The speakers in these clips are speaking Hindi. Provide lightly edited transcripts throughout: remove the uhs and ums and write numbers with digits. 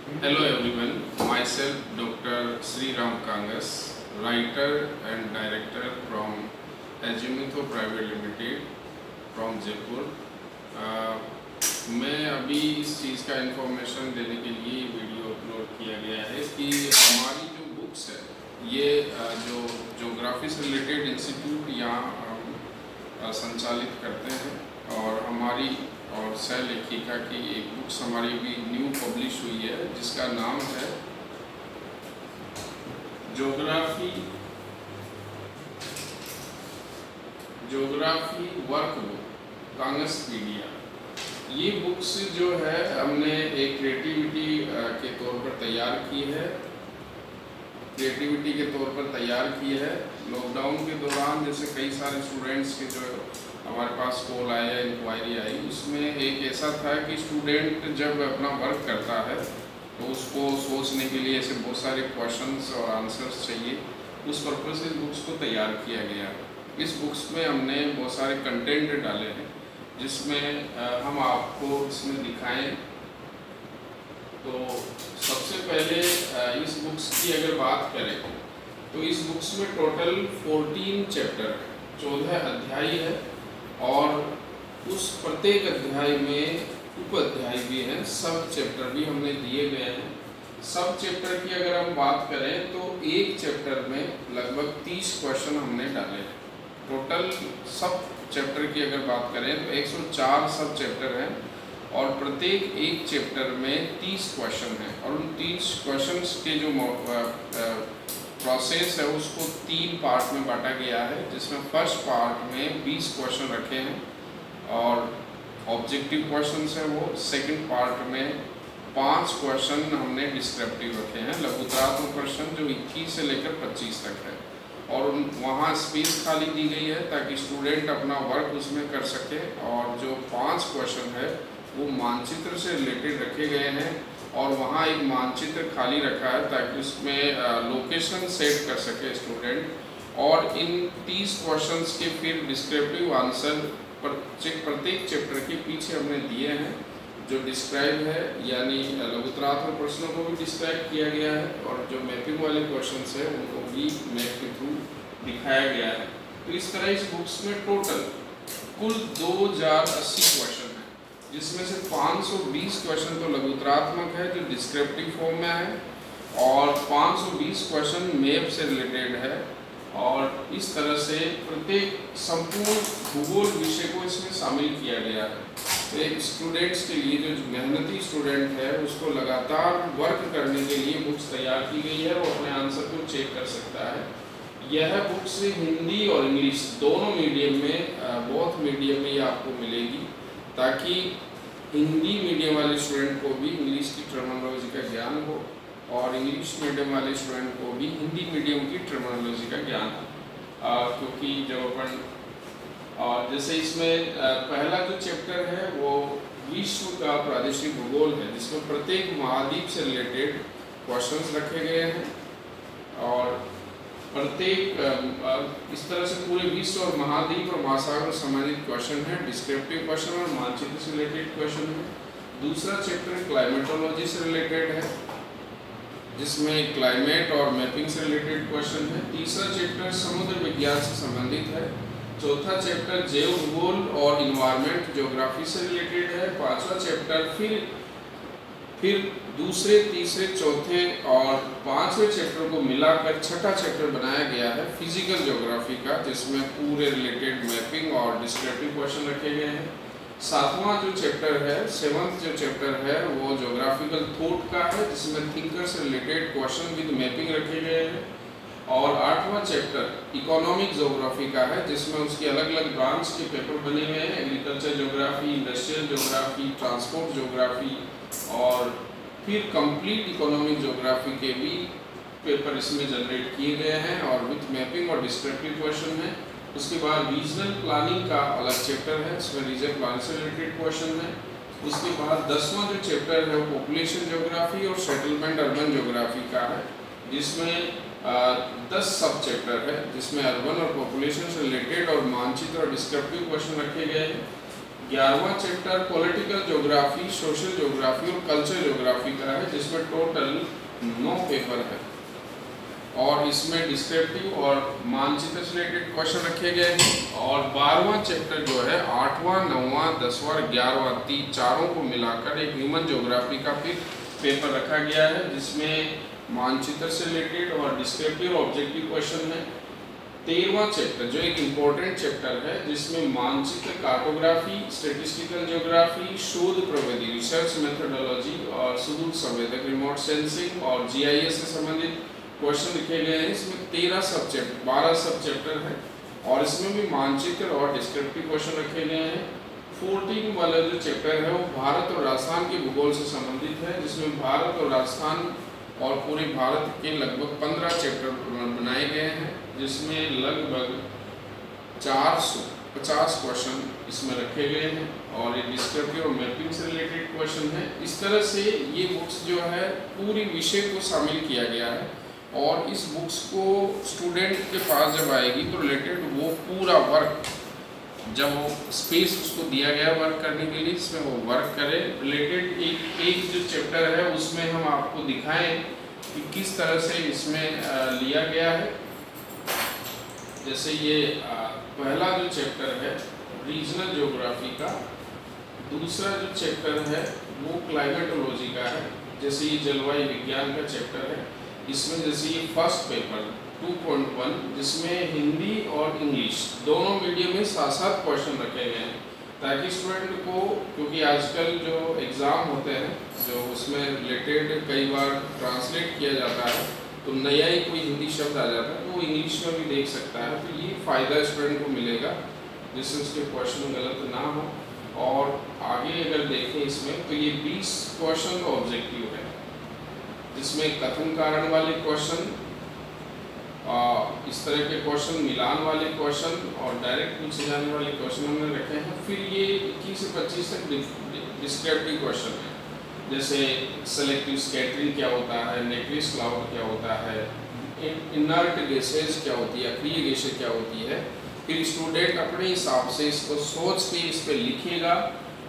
Hello everyone, myself Dr. Sri Ram Kangas, writer and director from Azimutho Private Limited from Jaipur. Uh, मैं अभी इस चीज़ का इंफॉर्मेशन देने के लिए वीडियो अपलोड किया गया है कि हमारी जो बुक्स है ये जो ज्योग्राफी से रिलेटेड इंस्टीट्यूट यहाँ संचालित करते हैं और हमारी और सह लेखिका की एक बुक्स हमारी भी न्यू पब्लिश हुई है जिसका नाम है ज्योग्राफी वर्कबुक कांगसपीडिया। ये बुक्स जो है हमने एक क्रिएटिविटी के तौर पर तैयार की है लॉकडाउन के दौरान जैसे कई सारे स्टूडेंट्स के जो हमारे पास कॉल आया या इंक्वायरी आई, उसमें एक ऐसा था कि स्टूडेंट जब अपना वर्क करता है तो उसको सोचने के लिए ऐसे बहुत सारे क्वेश्चंस और आंसर्स चाहिए। उस पर्पज़ से इस बुक्स को तैयार किया गया। इस बुक्स में हमने बहुत सारे कंटेंट डाले हैं जिसमें हम आपको इसमें दिखाएं। तो सबसे पहले इस बुक्स की अगर बात करें तो इस बुक्स में टोटल 14 चैप्टर है, 14 अध्याय है और उस प्रत्येक अध्याय में उप अध्याय भी हैं, सब चैप्टर भी हमने दिए गए हैं। सब चैप्टर की अगर हम बात करें तो एक चैप्टर में लगभग 30 क्वेश्चन हमने डाले हैं। टोटल सब चैप्टर की अगर बात करें तो 104 सब चैप्टर हैं और प्रत्येक एक चैप्टर में 30 क्वेश्चन हैं और उन 30 क्वेश्चंस के जो प्रोसेस है उसको 3 पार्ट में बांटा गया है, जिसमें फर्स्ट पार्ट में 20 क्वेश्चन रखे हैं और ऑब्जेक्टिव क्वेश्चंस है वो। सेकंड पार्ट में 5 क्वेश्चन हमने डिस्क्रिप्टिव रखे हैं, लघुतरात्मक प्रश्न जो 21 से लेकर 25 तक है और वहाँ स्पेस खाली दी गई है ताकि स्टूडेंट अपना वर्क उसमें कर सके। और जो 5 क्वेश्चन है वो मानचित्र से रिलेटेड रखे गए हैं और वहाँ एक मानचित्र खाली रखा है ताकि उसमें लोकेशन सेट कर सके स्टूडेंट। और इन 30 क्वेश्चंस के फिर डिस्क्रिप्टिव आंसर प्रत्येक चैप्टर के पीछे हमने दिए हैं जो डिस्क्राइब है, यानी लघुतरात्मक प्रश्नों को भी डिस्क्राइब किया गया है और जो मैपिंग वाले क्वेश्चंस है उनको भी मैप के थ्रू दिखाया गया है। तो इस तरह इस बुक्स में टोटल कुल 2080 क्वेश्चन है, जिसमें से 520 क्वेश्चन तो लघुतरात्मक है जो डिस्क्रिप्टिव फॉर्म में है और 520 क्वेश्चन मैप से रिलेटेड है। और इस तरह से प्रत्येक संपूर्ण भूगोल विषय को इसमें शामिल किया गया है। तो एक स्टूडेंट्स के लिए जो मेहनती स्टूडेंट है उसको लगातार वर्क करने के लिए बुक्स तैयार की गई है, वो अपने आंसर को चेक कर सकता है। यह बुक्स हिंदी और इंग्लिश दोनों मीडियम में, बहुत मीडियम में ये आपको मिलेगी ताकि हिंदी मीडियम वाले स्टूडेंट को भी इंग्लिश की टर्मिनोलॉजी का ज्ञान हो और इंग्लिश मीडियम वाले स्टूडेंट को भी हिंदी मीडियम की टर्मिनोलॉजी का ज्ञान हो। क्योंकि जब अपन और जैसे इसमें पहला जो चैप्टर है वो विश्व का प्रादेशिक भूगोल है, जिसमें प्रत्येक महाद्वीप से रिलेटेड क्वेश्चंस रखे गए हैं और प्रत्येक इस तरह से पूरे विश्व और महाद्वीप और महासागर से संबंधित क्वेश्चन है, डिस्क्रिप्टिव क्वेश्चन और मानचित्र से रिलेटेड क्वेश्चन है। दूसरा चैप्टर क्लाइमेटोलॉजी से रिलेटेड है जिसमें क्लाइमेट और मैपिंग से रिलेटेड क्वेश्चन है। तीसरा चैप्टर समुद्र विज्ञान से संबंधित है। चौथा चैप्टर जैव भूगोल और इन्वायरमेंट ज्योग्राफी से रिलेटेड है। पांचवा चैप्टर फिर दूसरे, तीसरे, चौथे और पांचवें चैप्टर को मिलाकर छठा चैप्टर बनाया गया है फिजिकल ज्योग्राफी का, जिसमें पूरे रिलेटेड मैपिंग और डिस्क्रिप्टिव क्वेश्चन रखे गए हैं। सातवां जो चैप्टर है, सेवंथ जो चैप्टर है वो ज्योग्राफिकल थॉट का है, जिसमें थिंकर से रिलेटेड क्वेश्चन विद मैपिंग रखे गए हैं। और आठवां चैप्टर इकोनॉमिक ज्योग्राफी का है, जिसमें उसकी अलग अलग ब्रांच के पेपर बने हुए हैं, agriculture geography, industrial geography, transport geography और फिर कंप्लीट इकोनॉमिक ज्योग्राफी के भी पेपर इसमें जनरेट किए गए हैं और विथ मैपिंग और डिस्क्रिप्टिव क्वेश्चन है। उसके बाद रीजनल प्लानिंग का अलग चैप्टर है, इसमें रीजन प्लान से रिलेटेड क्वेश्चन है। उसके बाद 10वां जो चैप्टर है वो पॉपुलेशन ज्योग्राफी और सेटलमेंट अर्बन ज्योग्राफी का है, जिसमें 10 सब चैप्टर है, जिसमें अर्बन और पॉपुलेशन से रिलेटेड और मानचित्र और डिस्क्रिप्टिव क्वेश्चन रखे गए हैं। 11वां chapter political geography, social geography और कल्चर ज्योग्राफी का है, जिसमें टोटल 9 पेपर है और इसमें डिस्क्रिप्टिव और मानचित्र से रिलेटेड क्वेश्चन रखे गए हैं। और 12वां चैप्टर जो है 8वां, 9वां, 10वां और 11वां चारों को मिलाकर एक ह्यूमन ज्योग्राफी का फिर पेपर रखा गया है, जिसमें मानचित्र से रिलेटेड और डिस्क्रिप्टिव और ऑब्जेक्टिव क्वेश्चन है। 13वां चैप्टर जो एक इम्पोर्टेंट चैप्टर है, जिसमें मानचित्र, कार्टोग्राफी, स्टैटिस्टिकल ज्योग्राफी, शोध प्रविधि, रिसर्च मेथोडोलॉजी और सुदूर संवेदक, रिमोट सेंसिंग और जीआईएस से संबंधित क्वेश्चन लिखे गए हैं। इसमें 12 सब चैप्टर है और इसमें भी मानचित्र और डिस्क्रिप्टिव क्वेश्चन रखे गए हैं। 14 वाला जो चैप्टर है वो भारत और राजस्थान के भूगोल से संबंधित है, जिसमें भारत और राजस्थान और पूरे भारत के लगभग 15 चैप्टर बनाए गए हैं, जिसमें लगभग 450 क्वेश्चन इसमें रखे गए हैं और ये डिस्क्रिप्टिव और मैपिंग से रिलेटेड क्वेश्चन है। इस तरह से ये बुक्स जो है पूरी विषय को शामिल किया गया है और इस बुक्स को स्टूडेंट के पास जब आएगी तो रिलेटेड वो पूरा वर्क, जब वो स्पेस उसको दिया गया वर्क करने के लिए, इसमें वो वर्क करे। रिलेटेड एक जो चैप्टर है उसमें हम आपको दिखाएं कि किस तरह से इसमें लिया गया है। जैसे ये पहला जो चैप्टर है रीजनल ज्योग्राफी का, दूसरा जो चैप्टर है वो क्लाइमेटोलॉजी का है, जैसे ये जलवायु विज्ञान का चैप्टर है। इसमें जैसे ये फर्स्ट पेपर 2.1, जिसमें हिंदी और इंग्लिश दोनों मीडियम में 7 क्वेश्चन रखे गए हैं, ताकि स्टूडेंट को, क्योंकि आजकल जो एग्ज़ाम होते हैं जो उसमें रिलेटेड कई बार ट्रांसलेट किया जाता है तो नया ही कोई हिंदी शब्द आ जाता है तो वो इंग्लिश में भी देख सकता है, तो ये फ़ायदा स्टूडेंट को मिलेगा जिससे उसके क्वेश्चन गलत ना हो। और आगे अगर देखें इसमें तो ये 20 क्वेश्चन का ऑब्जेक्टिव है, जिसमें कथन कारण वाले क्वेश्चन, इस तरह के क्वेश्चन, मिलान वाले क्वेश्चन और डायरेक्ट पूछे जाने वाले क्वेश्चन हमने रखे हैं। फिर ये 21 से 25 तक डिस्क्रिप्टिव क्वेश्चन है, जैसे सेलेक्टिव स्कैटरिंग क्या होता है, नेक्विस क्लाउड क्या होता है, इनर्ट गैसेज क्या होती है, अक्रिय गैसेज क्या होती है। फिर स्टूडेंट अपने हिसाब से इसको सोच के इस पर लिखेगा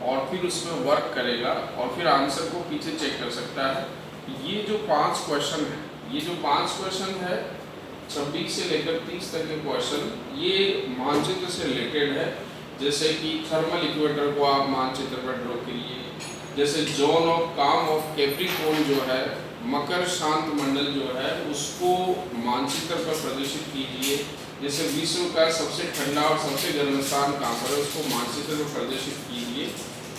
और फिर उसमें वर्क करेगा और फिर आंसर को पीछे चेक कर सकता है। ये जो 5 क्वेश्चन है, ये जो 5 क्वेश्चन है 26 से लेकर 30 तक के क्वेश्चन, ये मानचित्र से रिलेटेड है। जैसे कि थर्मल इक्वेटर को आप मानचित्र पर ड्रॉ करिए, जैसे जोन ऑफ काम ऑफ कैप्रिकॉर्न जो है, मकर शांत मंडल जो है उसको मानचित्र पर प्रदर्शित कीजिए। जैसे विश्व का सबसे ठंडा और सबसे गर्म स्थान कहाँ पर है उसको मानचित्र पर प्रदर्शित कीजिए।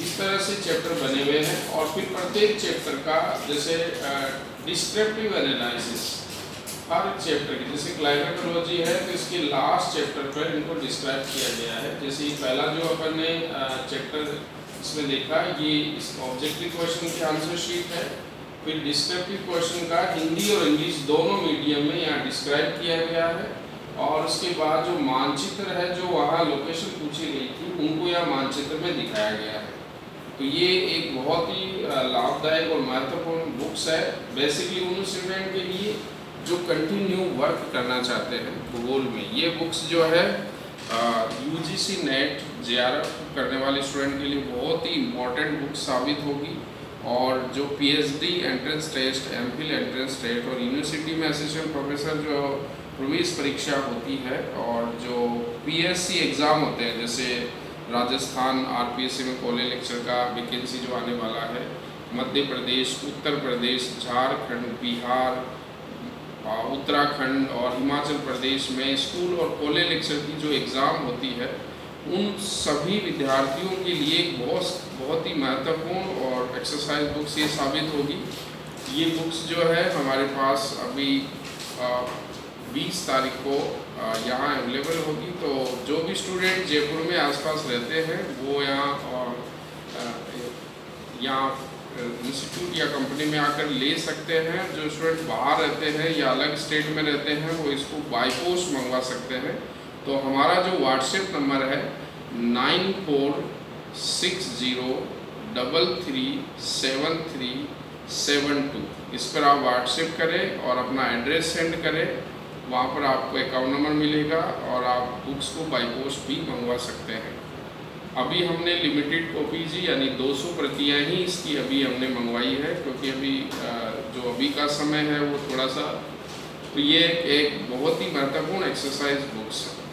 इस तरह से चैप्टर बने हुए हैं। और फिर प्रत्येक चैप्टर का जैसे डिस्क्रिप्टिव एनालिसिस हर चैप्टर की, जैसे क्लाइमेटोलॉजी है तो इसके लास्ट चैप्टर पर इनको डिस्क्राइब किया गया है। जैसे ये पहला जो अपन ने चैप्टर इसमें देखा, ये इस ऑब्जेक्टिव क्वेश्चन की आंसर शीट है। फिर डिस्क्रिप्टिव क्वेश्चन का हिंदी और इंग्लिश दोनों मीडियम में यहाँ डिस्क्राइब किया गया है। और उसके बाद जो मानचित्र है, जो वहाँ लोकेशन पूछी गई थी, उनको यहाँ मानचित्र में दिखाया गया है। तो ये एक बहुत ही लाभदायक और महत्वपूर्ण बुक्स है, बेसिकली उन स्टूडेंट के लिए जो कंटिन्यू वर्क करना चाहते हैं भूगोल में। ये बुक्स जो है यूजीसी नेट जेआरएफ करने वाले स्टूडेंट के लिए बहुत ही इम्पोर्टेंट बुक साबित होगी। और जो PhD entrance test, MPhil entrance test और यूनिवर्सिटी में असिस्टेंट प्रोफेसर जो प्रवेश परीक्षा होती है और जो पीएससी एग्ज़ाम होते हैं, जैसे राजस्थान आरपीएससी में कॉलेज लेक्चर का वैकेंसी जो आने वाला है, मध्य प्रदेश, उत्तर प्रदेश, झारखंड, बिहार, उत्तराखंड और हिमाचल प्रदेश में स्कूल और कॉलेज लेक्चर की जो एग्ज़ाम होती है, उन सभी विद्यार्थियों के लिए बहुत ही महत्वपूर्ण और एक्सरसाइज बुक्स ये साबित होगी। ये बुक्स जो है हमारे पास अभी 20 तारीख को यहाँ अवेलेबल होगी। तो जो भी स्टूडेंट जयपुर में आसपास रहते हैं वो यहाँ इंस्टीट्यूट या कंपनी में आकर ले सकते हैं। जो स्टूडेंट बाहर रहते हैं या अलग स्टेट में रहते हैं वो इसको बाय पोस्ट मंगवा सकते हैं। तो हमारा जो व्हाट्सएप नंबर है 9460337372, इस पर आप व्हाट्सएप करें और अपना एड्रेस सेंड करें। वहाँ पर आपको अकाउंट नंबर मिलेगा और आप बुक्स को बाय पोस्ट भी मंगवा सकते हैं। अभी हमने लिमिटेड कॉपीज ही यानी 200 प्रतियाँ ही इसकी अभी हमने मंगवाई है, क्योंकि अभी जो अभी का समय है वो थोड़ा सा, तो ये एक बहुत ही महत्वपूर्ण एक्सरसाइज बुक्स है।